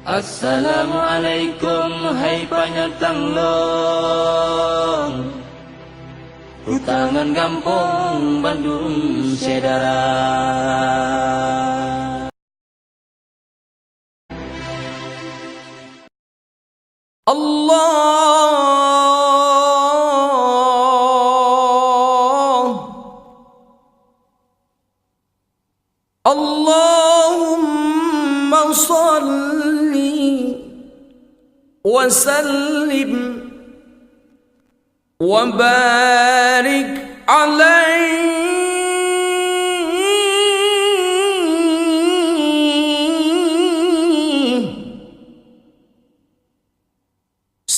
Assalamualaikum hai panyatang long Hutangan kampung Bandung Sedara. Allahumma salli wa sallim wa barik alaihi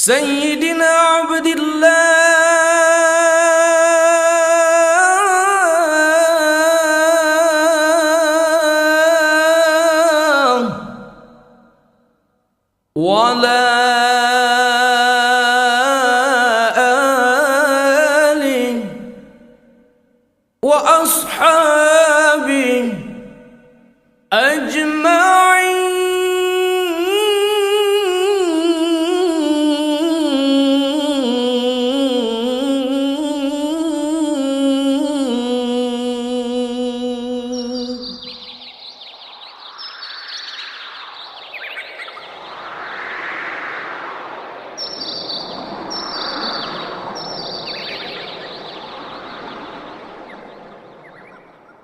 Sayyidina Abdillah wa ala alihi wa ashabihi ajma'in.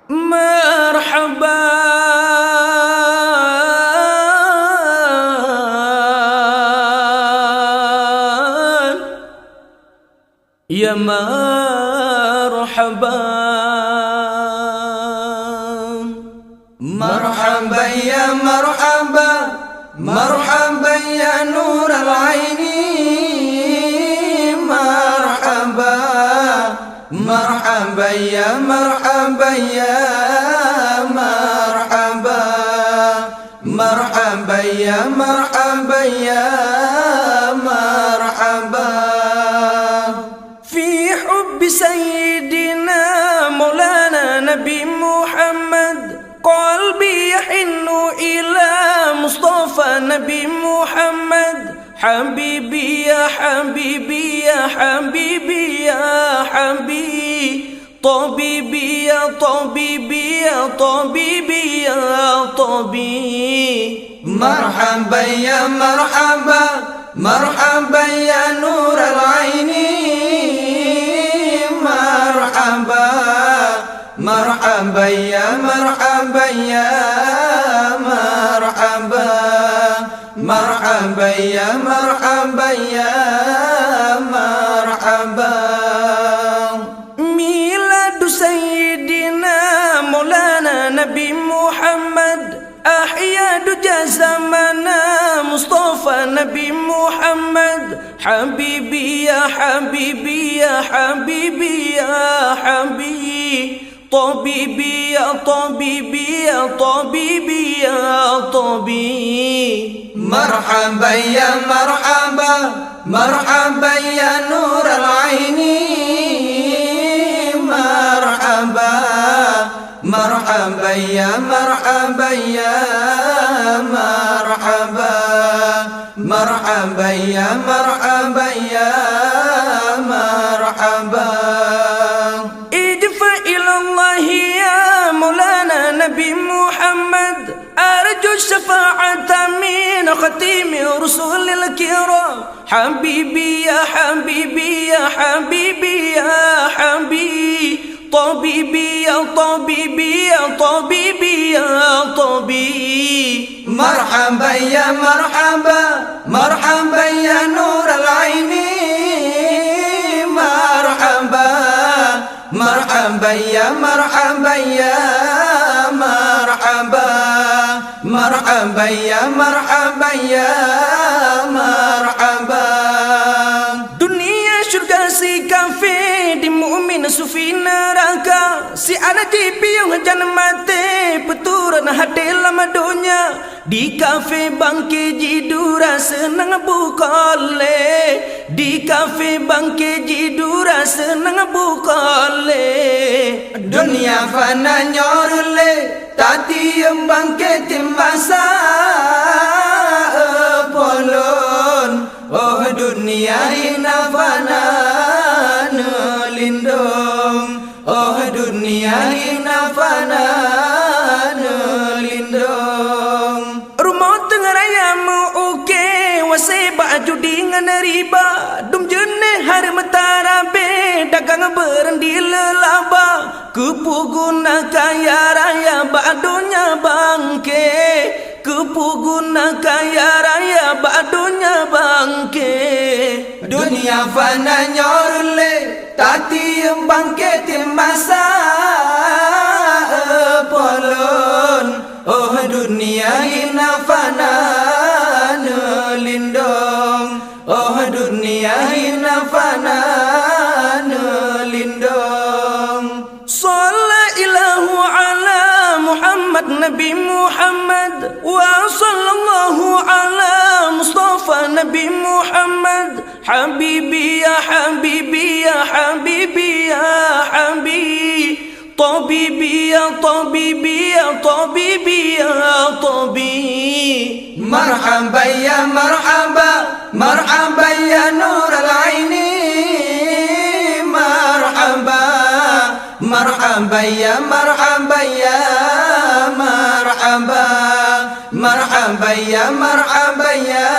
مرحبا يا مرحبا مرحبا يا مرحبا مرحبا يا نور العين مرحبا مرحبا يا مرحبا يا مرحبا مرحبا يا مرحبا يا مرحبا في حب سيدنا مولانا نبي محمد قلبي يحن إلى مصطفى نبي محمد حبيبي يا حبيبي يا حبيبي يا حبيبي طبيبي يا طبيبي يا طبيبي يا طبيبي مرحبا يا مرحبا مرحبا يا نور العين مرحبا مرحبا يا مرحبا يا مرحبا مرحبا يا مرحبا يا مرحبا ميلاد سيدنا مولانا نبي محمد أحيا دجى زمنا مصطفى نبي محمد حبيبي يا حبيبي يا حبيبي يا حبيبي طبيبي يا طبيبي يا طبيبي يا طبيبي مرحبا يا مرحبا مرحبا يا نور العين مرحبا مرحبا يا مرحبا يا مرحبا مرحبا يا مرحبا يا مرحبا ادفع إلى الله يا مولانا نبي محمد أرجو الشفاعة من ختيم رسول الكرام حبيبي يا حبيبي يا حبيبي يا حبيبي طبيبي يا طبيبي يا طبيبي يا طبيبي مرحبا يا مرحبا مرحبا يا نور العين مرحبا مرحبا يا مرحبا يا مرحبا مرحبا يا مرحبا يا مرحبا dunia surga si kafe di mu'min sufi neraka si anak di piung jangan mati peturan hati lama dunia di kafe bangke jidura senang bukale di kafe bangke jidura senang bukale dunia fana nyorule tati yang bangke timbasa baju dengan riba, dum jenih hari metarabe, dagang berendil laba, kepuguna kaya raya badunya bangke, kepuguna kaya raya badunya bangke. Dunia fana nyorle, tati bangke timasa polon, oh dunia ina fana lindong, oh dunia ina fana lindong. Sallallahu ala Muhammad Nabi Muhammad, wa sallallahu ala Mustafa Nabi Muhammad, habibi ya habibi ya habibi ya habibi, tabibi ya tabibi ya tabibi ya tabibi. Marhaba ya marhaba, marhaba ya nur al-aini, marhaba, marhaba ya marhaba ya marhaba, marhaba ya marhaba ya